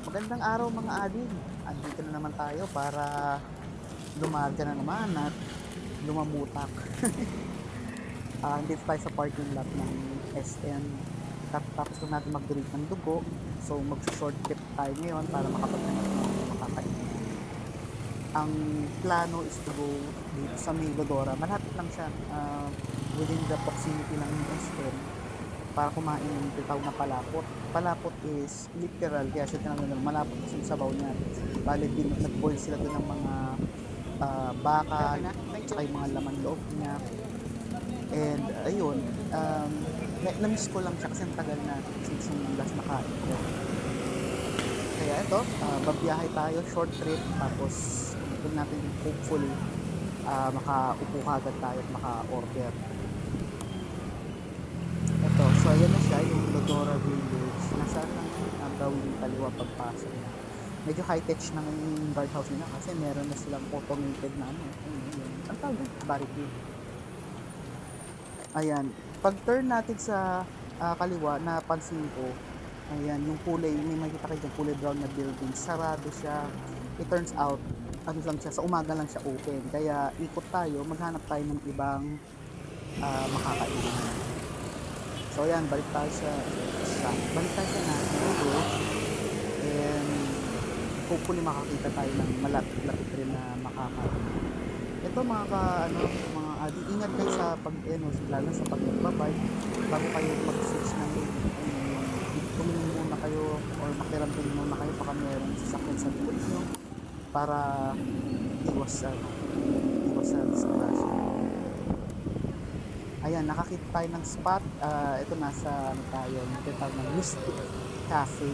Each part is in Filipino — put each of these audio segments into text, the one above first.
Magandang araw mga adin. Andito na naman tayo para lumarga na naman at lumamutak. Andito tayo sa parking lot ng SM. Tapos na natin mag-donate ng dugo. So mag-short trip tayo ngayon para makapaghanap ng makakainan. Ang plano is to go dito sa May Dodora. Malapit lang siya, within the proximity ng SM para kumain ng titaw na palapot. Palapot is literal, kaya siya tinanong na malapot kasi yung sabaw niya. Bali din, nag-boil sila doon ng mga baka, tsaka yung mga laman loob niya. And ayun, na-miss ko lang siya kasi ang tagal na since yung last nakain ko. Kaya ito, babiyahe tayo, short trip, tapos doon natin hopefully makaupo agad tayo at maka-order. Ito, so ayan na siya, yung Lodora Village. Nasaan lang ang gawing kaliwa pagpasok na. Medyo high-tech na yung guardhouse nila kasi meron na silang automated na ano. Ang tawag yun? Barricade. Ayan. Pag turn natin sa kaliwa, napansin ko, ayan, yung kulay, may makikita kayo dyan, kulay brown na building, sarado siya. It turns out, ano lang siya, sa umaga lang siya open. Kaya ikot tayo, maghanap tayo ng ibang makakainan. So ayan, balik tayo sa National and hopefully makakita tayo ng malapit-lapit rin na makakain. Ito mga mga adi, ingat kayo sa lalo sa pag-bike bago kayo mag-switch ng lane. Tumingin muna kayo or makiramdam muna kayo baka meron sasakyan sa likod nyo para iwas sa disgrasya. Ayan, nakakita tayo ng spot. Ito nasa ano tayo, tinatawag ng Mystic Cafe.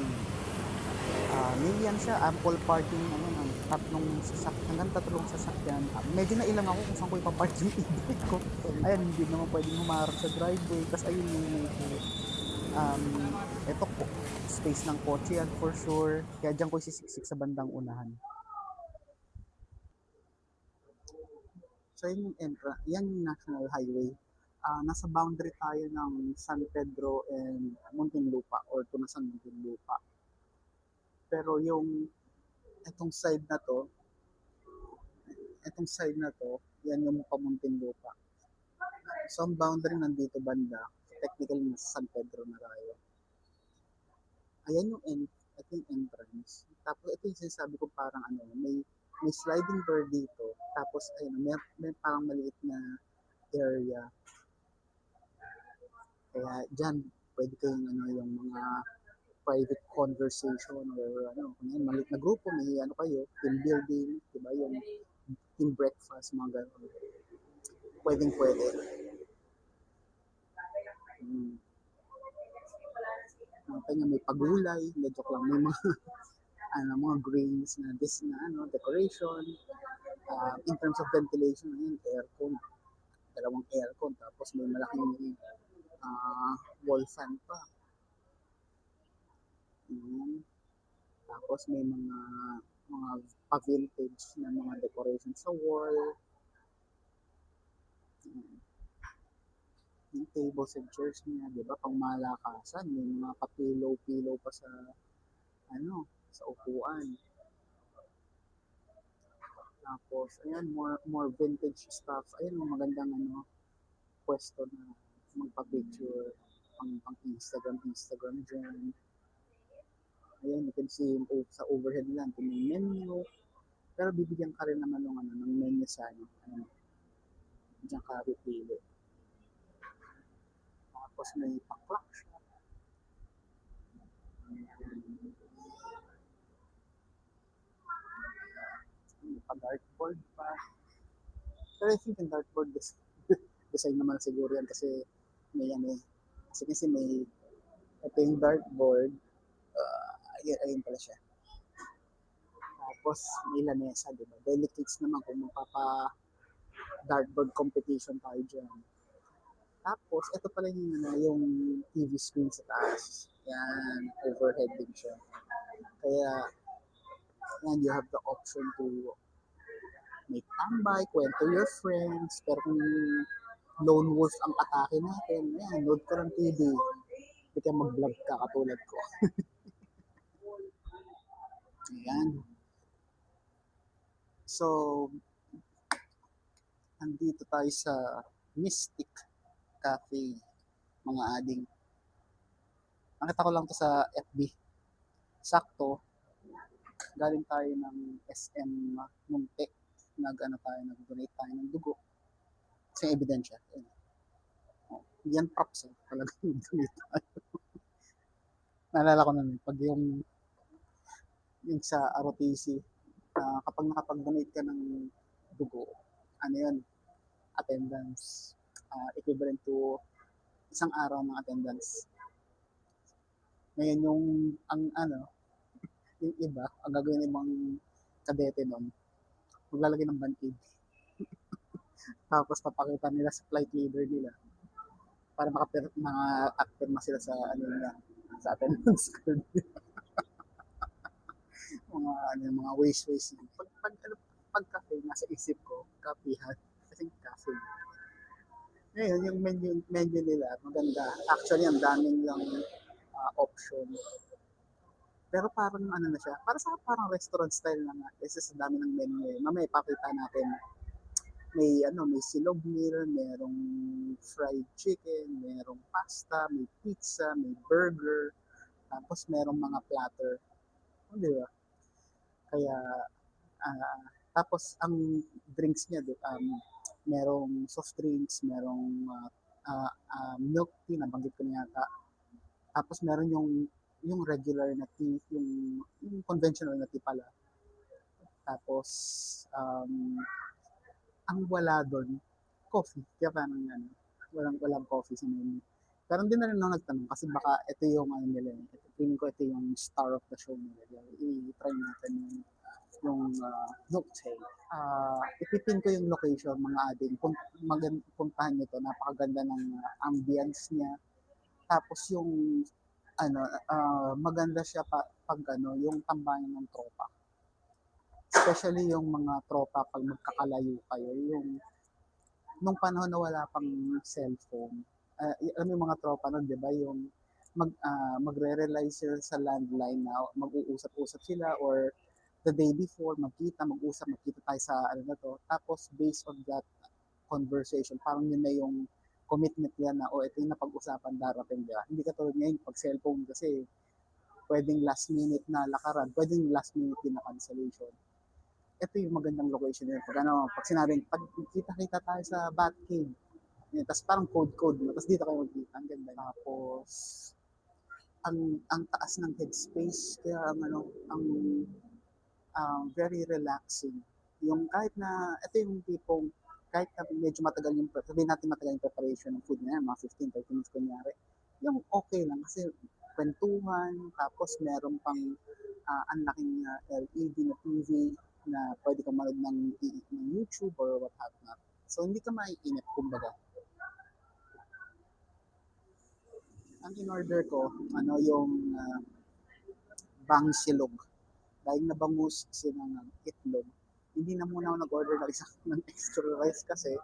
May yan siya, ample parking, ng hanggang tatlong sasakyan. Medyo nailang ako kung saan ko ipapark yung e-bike ko. Ayan, hindi naman pwedeng humarap sa driveway. Tapos ayun yung um, ito po, space ng kotse yan for sure. Kaya dyan ko isisiksik sa bandang unahan. So yun yung yan yung National Highway. Nasa boundary tayo ng San Pedro and Muntinlupa or Tunasan Muntinlupa. Pero itong side na to, yan yung Muntinlupa. So ang boundary nandito banda, technically nasa San Pedro na tayo. Ayan ito yung entrance. Tapos ito yung sinasabi ko parang may sliding door dito. Tapos ayun, may parang maliit na area. Kaya dyan, pwede kayong yung mga private conversation or kung yan, maliit na grupo, may kayo, team building, diba, yung team breakfast, mga gano'n. Pwedeng pwede. Hmm. Kanya may pagulay, medyo lang, may mga mga grains na decoration. In terms of ventilation, aircon, dalawang aircon, tapos may malaking wall fan pa. Mm. Tapos may mga pa-vintage na mga decoration sa wall. Yung tables and chairs niya, di ba? Pang malakasan, may mga pa-pillow pa sa upuan. Tapos, ayan, more vintage stuff. Ayan, magandang pwesto na magpa-picture pang Instagram dyan. Ayan, you can see sa overhead lang, kung may menu. Pero bibigyan ka rin naman ng menu sa diyan ka pipili. Tapos may pa-clock siya. May pa-dartboard pa. Pero I think yung dartboard design naman siguro yan kasi may kasi may ito yung dartboard. Ayun pala siya. Tapos may lamesa, di ba? Delicates naman kung dartboard competition tayo dyan. Tapos, ito pala yung TV screen sa taas. Yan, overhead din siya. Kaya, yan, you have the option to make tambay, kwento your friends, pero kung lone wolf ang atake natin, yan, load ko ng TV. Hindi ka mag-vlog ka katulad ko. Ayan. So, andito tayo sa Mystic Cafe, mga ading. Nakita ko lang to sa FB. Sakto, galing tayo ng SM Munti. Nag-donate tayo ng dugo. Kasi ebidensya. Oh, yan props eh. Talaga nag-donate tayo. Naalala ko naman, pag yung sa ROTC, kapag nakapag-donate ka ng dugo, ano yun, attendance. Equivalent to isang araw ng attendance. Ngayon yung iba, ang gagawin ng ibang kadete nun, maglalagay ng band-aid. Tapos papakita nila sa flight leader nila para maka-apirma sila sa sa attendance card. Mga ways. Pag cafe, nasa isip ko, kapihan. Kasi cafe. Ngayon, yung menu nila, maganda. Actually, ang daming lang option. Pero parang na siya, parang restaurant style na nga. Kasi sa dami ng menu eh. Mamaya ipakita natin. May silog meal, merong fried chicken, merong pasta, may pizza, may burger, tapos merong mga platter. Di ba? Kaya, uh, tapos ang drinks niya, merong soft drinks, merong milk tea, nabanggit ko niya yata. Tapos meron yung regular na tea, yung conventional na tea pala. Tapos, ang wala doon, coffee. Kaya parang walang coffee sa menu. Pero hindi na rin ako nagtanong kasi baka ito yung nila. Feeling ko ito yung star of the show nila. I-try natin yung Nooktail. Ipipin ko yung location, mga ading. Puntahan nyo to. Napakaganda ng ambience niya. Tapos yung maganda siya pag yung tambayan ng tropa. Especially yung mga tropa pag magkakalayo kayo. Nung panahon na wala pang cellphone, alam mo yung mga tropa nun, di ba, yung magre-rely sila sa landline na mag-uusap-usap sila or the day before, magkita tayo sa Tapos, based on that conversation, parang yun na yung commitment nila na, ito yung napag-usapan darating, di ba? Hindi katulad ngayon, pag cellphone kasi, pwedeng last minute na lakaran, pwedeng last minute din na cancellation. Ito yung magandang location nila. Pag sinabing, pag kita-kita tayo sa Batcave, tapos parang code mo, tapos dito kayo magkita, ang ganda. Tapos, ang taas ng headspace, kaya very relaxing. Yung kahit na, ito yung tipong, kahit na medyo matagal sabihin natin matagal yung preparation ng food na yan, mga 15-30 minutes kunyari, yung okay lang kasi kwentuhan, tapos meron pang ang laking LED na TV na pwede kang manood ng YouTube or what have not. So, hindi ka maiinip, kumbaga. Ang in-order ko, yung bang silog. Dahil nabangus kasi ng itlog, hindi na muna ako nag-order ng isang ng extra rice kasi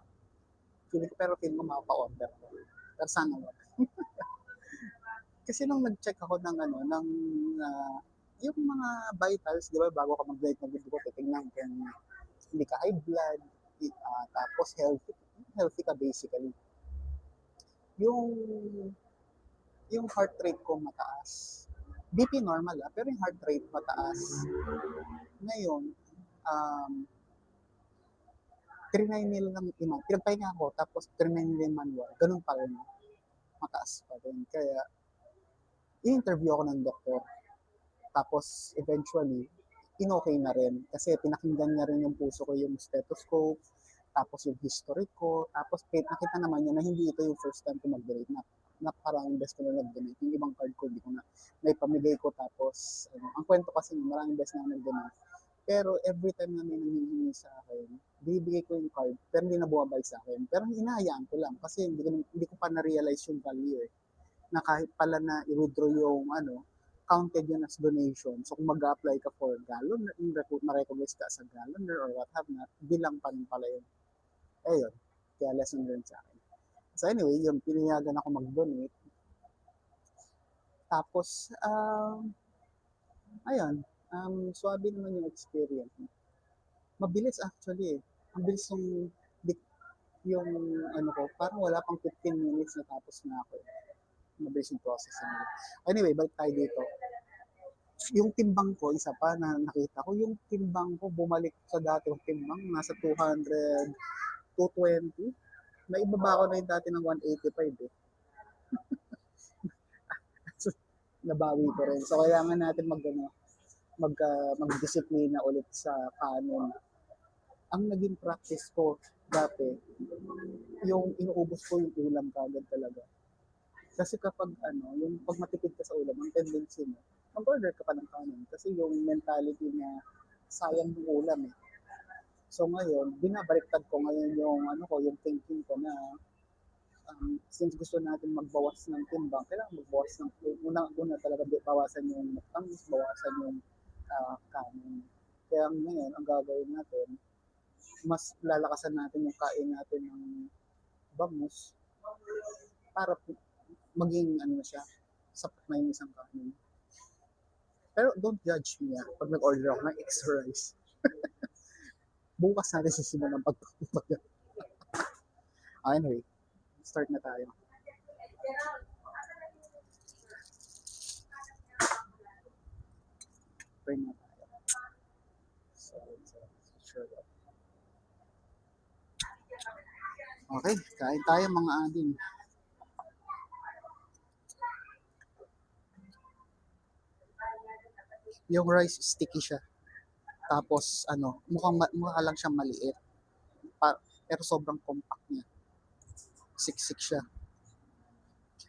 feeling ko makapa-order ako. Pero sana wag. Kasi nung nag-check ako ng yung mga vitals, di ba, bago ka mag-diet ng dugo, titingnan kung hindi ka high blood, tapos healthy ka basically. Yung yung heart rate ko mataas. BP normal pero yung heart rate mataas. Ngayon, 39 nila lang pinagpahinga ako, tapos 39 nila yung manual, ganun pa rin. Mataas pa rin. Kaya, i-interview ako ng doktor. Tapos, eventually, in-okay na rin. Kasi pinakinggan niya rin yung puso ko, yung stethoscope, tapos yung history ko, tapos nakita naman niya na hindi ito yung first time ko mag-donate na parang best ko na nag-donate. Yung ibang card ko, hindi ko na, may pamigay ko, tapos, ang kwento kasi, maraming best na nag-donate. Pero every time na may nanghihingi sa akin, bibigay ko yung card, pero hindi na bumabalik sa akin. Pero hinahayaan ko lang kasi hindi ko pa na-realize yung value eh. Na kahit pala na i-withdraw yung counted yun as donation. So kung mag-apply ka for gallon, ma-recognize ka sa galloner or what have not, bilang pa rin pala yun. Ayun, kaya lesson learned sa akin. So anyway, yung pinayagan ako mag-donate. Tapos, ayun, Swabe naman yung experience. Mabilis actually eh. Ang bilis yung ano ko, parang wala pang 15 minutes natapos na ako. Mabilis yung process nila. Anyway, balik tayo dito. Yung timbang ko, isa pa na nakita ko, yung timbang ko bumalik sa dati yung timbang, nasa 200, 220. Naibaba ko na yung dati ng 185 eh. So, nabawi ko rin. So, kailangan natin magdisiplina ulit sa kanin. Ang naging practice ko dati, yung inuubos ko yung ulam kagad talaga. Kasi kapag yung pag matipid ka sa ulam, ang tendency mo, mag-order ka pa ng kanin. Kasi yung mentality na sayang yung ulam eh. So ngayon, binabaliktad ko ngayon yung thinking ko na since gusto natin magbawas ng timbang, kailangan magbawas ng, una talaga bawasan yung matamis, bawasan yung kanin. Kaya ngayon, ang gagawin natin, mas lalakasan natin yung kain natin ng bangus para maging siya, sapat na yung isang kanin. Pero don't judge me pag nag-order ako ng extra rice. Bukas natin sisimulan ng pagpapagod. Anyway, start na tayo. Pray na tayo. Sure. Okay, kain tayo mga ading. Yung rice sticky siya. Tapos mukha lang siyang maliit. Pero sobrang compact niya. Siksik siya.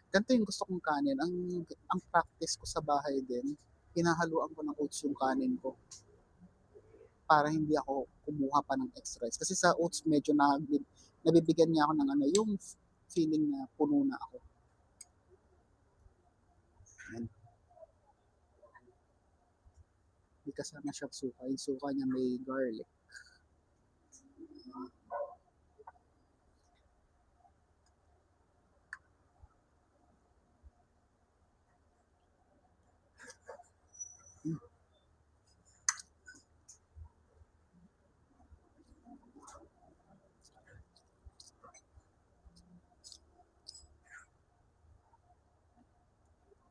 Ganito yung gusto kong kanin. Ang practice ko sa bahay din, hinahaluan ko ng oats yung kanin ko para hindi ako kumuha pa ng extra rice. Kasi sa oats medyo nabibigyan niya ako ng yung feeling na puno na ako. Yan. Hindi kasama siya suka. Yung suka niya may garlic.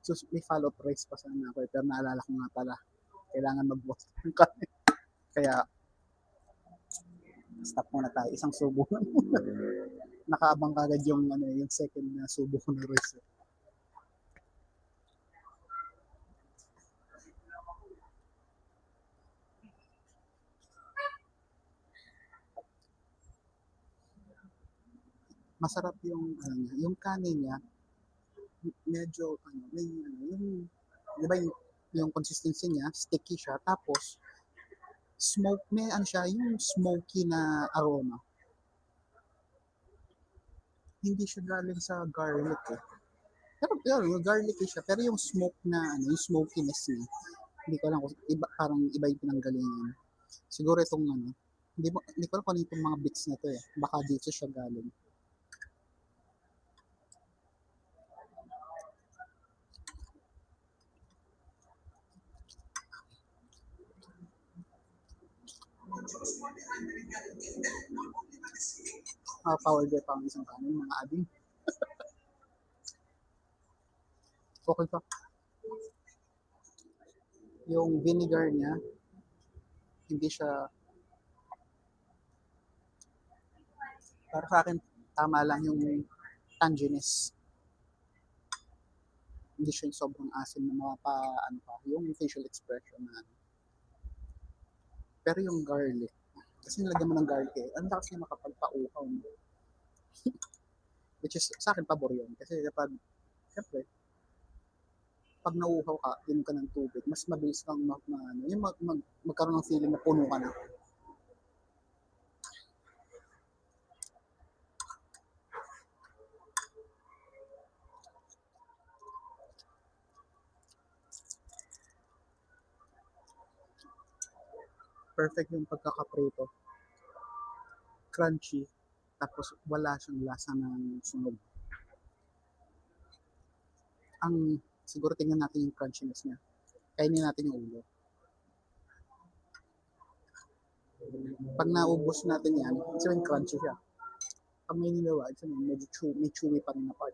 So, may follow-up rice pa sana ako. Pero naalala ko nga pala, kailangan mag-wash ng kanin. Kaya, stop muna tayo. Isang subo na muna. Nakaabang kagad yung second na subo ko ng rice. Masarap yung kanin niya, medyo yung di ba yung consistency niya, sticky siya, tapos may siya, yung smoky na aroma. Hindi siya galing sa garlic eh. Pero yung garlic siya, pero yung smoke na yung smokiness niya, hindi ko alam kung parang iba yung pinanggalingan. Siguro itong hindi ko alam kung itong mga bits na to eh. Baka dito siya galing. Power day pa ang isang kanin, mga ading. Okay pa. Yung vinegar niya, hindi siya, para sa akin, tama lang yung tanginess. Hindi siya yung sobrang asim na yung facial expression na Pero yung garlic, kasi nilagyan mo ng garlic eh, ang lakas niya makapagpauhaw mo. Which is, sa akin, pabor yun. Kasi syempre, pag nauuhaw ka, inom ka ng tubig, mas mabilis kang magkaroon ng feeling na puno ka na. Perfect yung pagkakaprito. Crunchy, tapos wala siyang lasa ng sunog. Siguro tingnan natin yung crunchiness niya. Kainin natin yung ulo. Pag naubos natin yan, ibig sabihin crunchy siya. Pag may nilawa, ibig sabihin medyo may chewy pa rin na part.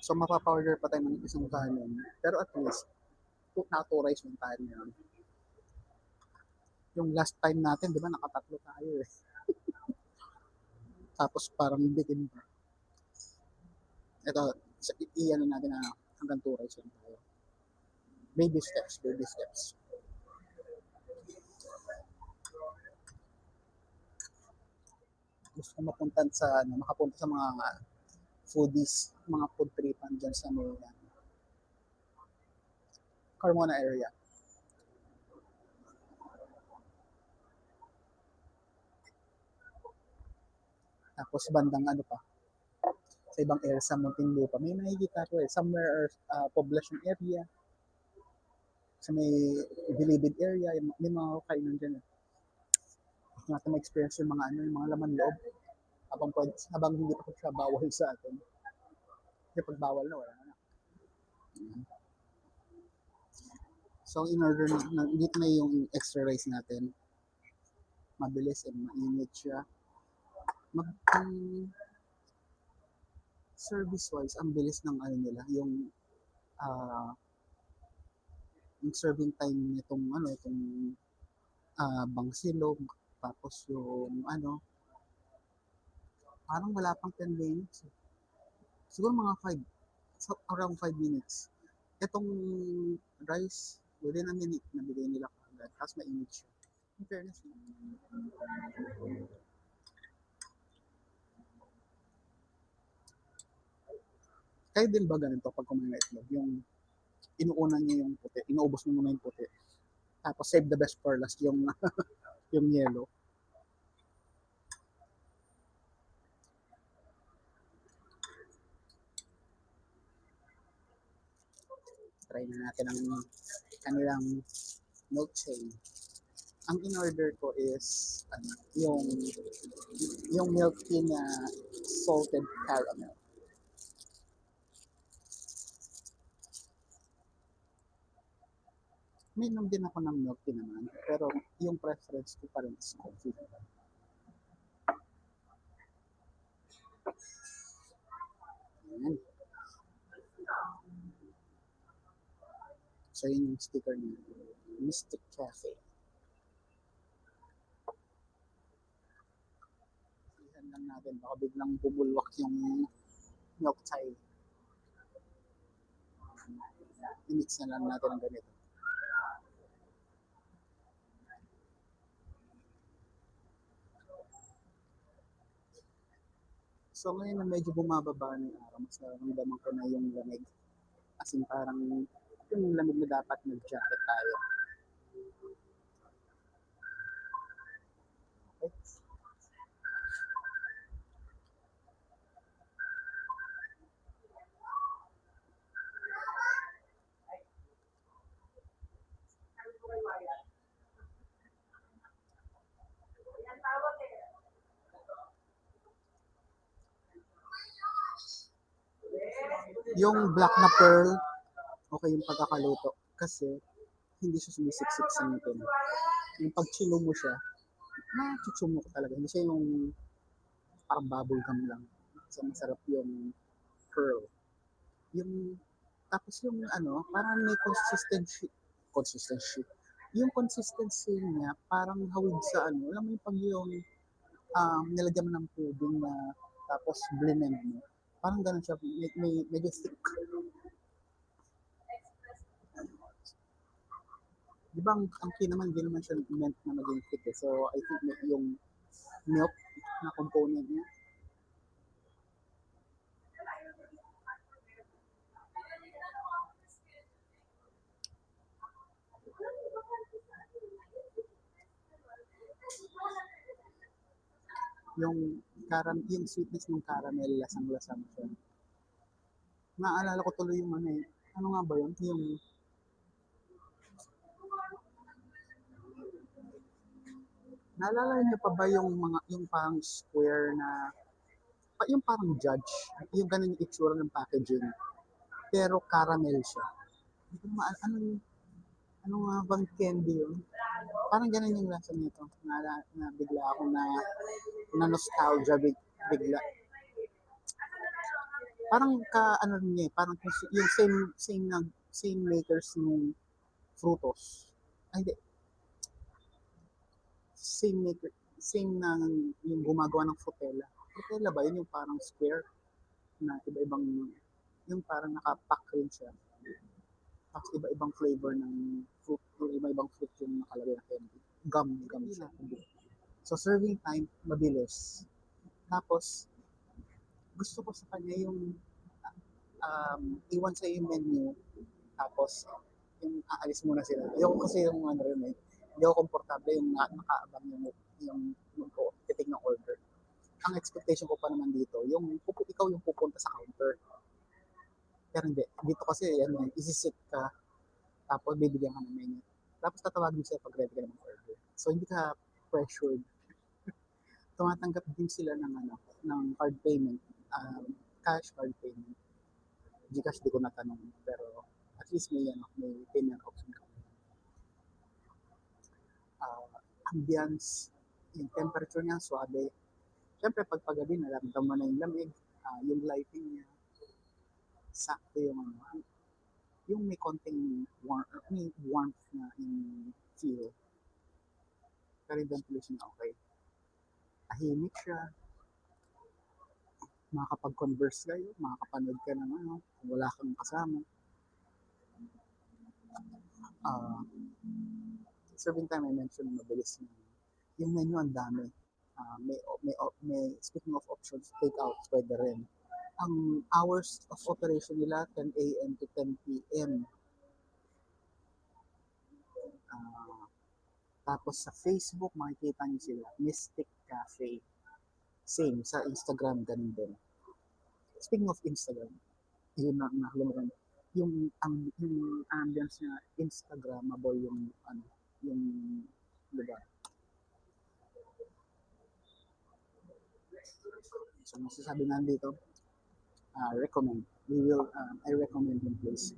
So, mapapa-order pa tayo ng isang kanin. Pero at least, na-authorize yung tayo ngayon. Yung last time natin, di ba, nakatatlo tayo eh. Tapos parang bitin pa. Ito, iyan natin na hanggang 2 rice lang tayo. Baby steps, baby steps. Gusto ko makapunta sa mga foodies, mga food tripan dyan sa may Carmona area. Tapos bandang ano pa, sa ibang area sa Muntinlupa, may nakikita ko eh, somewhere poblacion area, sa may Bilibid area, may mga kainan dyan eh. Gusto natin ma-experience yung mga laman loob, habang hindi pa siya bawal sa atin. Kasi pag bawal na, wala na. So, in order dito na yung extra rice natin. Mabilis and mainit siya. Service-wise, ang bilis ng ano nila, yung serving time nitong bangsilog, tapos yung parang wala pang 10 minutes. Siguro mga 5, around 5 minutes. Itong rice, within a minute, nabigay nila kagad. Tapos mainit siya. In fairness, kayo din ba ganito pag kumain ng itlog? Yung inuuna niyo yung puti, inuubos mo muna yung puti. Tapos save the best for last yung yung yellow. Try na natin ang kanilang milkshake. Ang in-order ko is yung milk tea na salted caramel. May inom din ako ng milk tea naman, pero yung preference ko pa rin is coffee. Ayan. So yun yung sticker niya. Mystic Cafe. Ihan lang natin, baka biglang bumulwak yung milk chai. I-mix na lang natin ang ganito. So ngayon na medyo bumababa na yung araw, mas nararamdaman ko na yung lamig. As in parang yung lamig na dapat nag-jacket tayo. Okay. Yung black na pearl, okay yung pagkakaluto. Kasi hindi siya sumisiksik sa ngipin. Yung pag chilo mo siya, chuchumo ko talaga. Hindi siya yung parang bubble gum lang. So masarap yung pearl. Yung tapos yung parang may consistency. Yung consistency niya parang hawig sa alam mo yung pag yung nilagyan mo ng pudding na tapos blend mo. Parang ganun siya, medyo thick. Di ba ang key naman, hindi naman siya meant na maging thick eh. So I think yung milk na component niya, yung sweetness ng caramel, lasang-lasa mo siya. Naalala ko tuloy yung ano nga ba yun? Naalala niyo pa ba yung mga, yung parang square na, yung parang judge, yung ganun yung itsura ng packaging, pero caramel siya. Hindi ko naman, ano nga bang candy yun? Parang ganun yung lasa nito. Na bigla ako na nostalgia bigla. Parang ano niya eh, parang yung same makers ng frutos. Ay, hindi, same ng yung gumagawa ng frutella. Frutella ba yun yung parang square na iba-ibang, yung parang nakapack rin siya. Tapos iba-ibang flavor ng fruit, yung iba-ibang fruit yung nakalagay na candy. Gum siya. So serving time, mabilis. Tapos, gusto ko sa kanya yung iwan sa yung menu, tapos yung aalis muna sila. Ayoko kasi yung ano rin eh, hindi ako komportable yung nakaabang yung titig ng order. Ang expectation ko pa naman dito, yung ikaw yung pupunta sa counter. Pero hindi, dito kasi ano, isisit ka, tapos bibigyan ka ng menu. Tapos tatawagin sila pag ready ka ng order. So hindi ka pressured. Tumatanggap din sila ng ano, ng card payment, cash card payment. Gcash di ko natanong, pero at least may ano, may payment option ka. Ambience, yung temperature niya, suabe. Siyempre, pag pagabi, naramdam mo na yung lamig, yung lighting niya, sakto yung ano, yung may konting warmth na in feel. Pero yung ventilation niya okay. Tahimik siya, makakapag-converse kayo, makakapanood ka ng ano, kung wala kang kasama. Serving time, I mentioned mabilis na. Yung menu ang dami. May speaking of options, take out pwede rin. Ang hours of operation nila 10 a.m. to 10 p.m. Tapos sa Facebook, makikita niyo sila, Mystic Cafe. Same, sa Instagram, ganun din. Speaking of Instagram, yun na nakalimutan. Yung ambience niya, Instagrammable yung, ano, yung lugar. So, masasabi nga dito, recommend. I recommend yung place.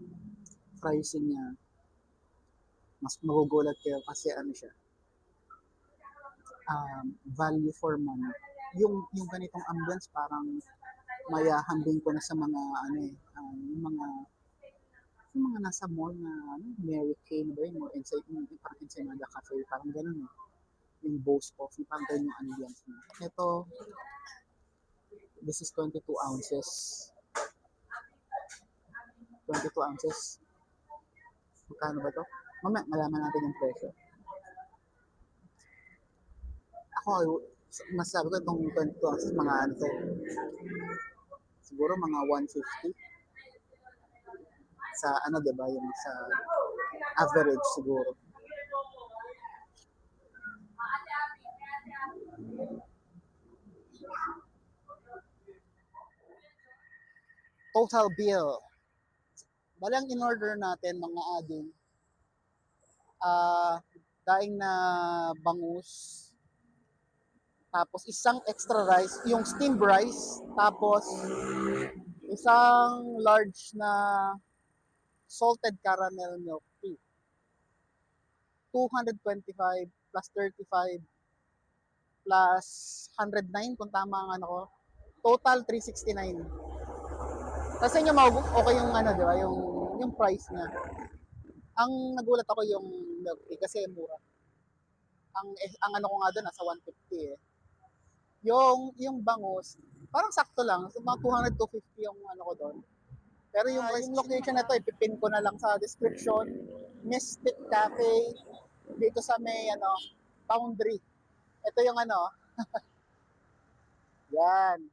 Pricing niya, mas magugulat kayo kasi ano siya, value for money. Yung ganitong ambience parang mayahambing ko na sa mga ano eh, yung mga nasa mall na ano, Mary Kay ba yun, parang Ensenada Cafe, parang ganun eh. Yung Bose Coffee, parang ganun yung ambience niya. Ito, this is 22 ounces. 22 ounces. Magkano ba to? Mamaya, malaman natin yung presyo. Ako, masasabi ko itong 22 ounces, mga ano to, siguro mga 150 sa ano, diba, yung sa average siguro. Total bill. Balang in-order natin mga ading, daing na bangus, tapos isang extra rice, yung steamed rice, tapos isang large na salted caramel milk tea. 225 plus 35 plus 109 kung tama ang ano ko. Total 369. Kasi inyo okay yung ano, di ba? Yung price niya. Ang nagulat ako yung milk tea kasi mura. Ang ano ko nga doon nasa 150 eh. Yung bangus, parang sakto lang. So, mga 200 to 50 yung ano ko doon. Pero yung location na to, ipipin ko na lang sa description. Mystic Cafe dito sa may ano, Boundary. Ito yung ano. Yan.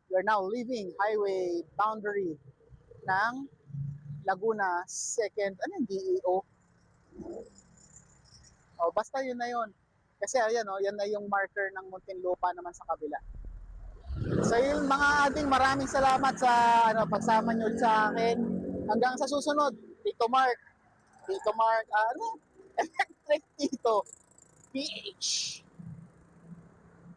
You're now leaving highway boundary ng Laguna 2nd, ano yung DEO? Oh, basta yun na yun. Kasi ayan oh, yan na yung marker ng Muntinlupa naman sa kabila. So yun mga ating, maraming salamat sa ano, pagsama nyo sa akin. Hanggang sa susunod, Tito Mark. Tito Mark, ano? Electric Tito. PH.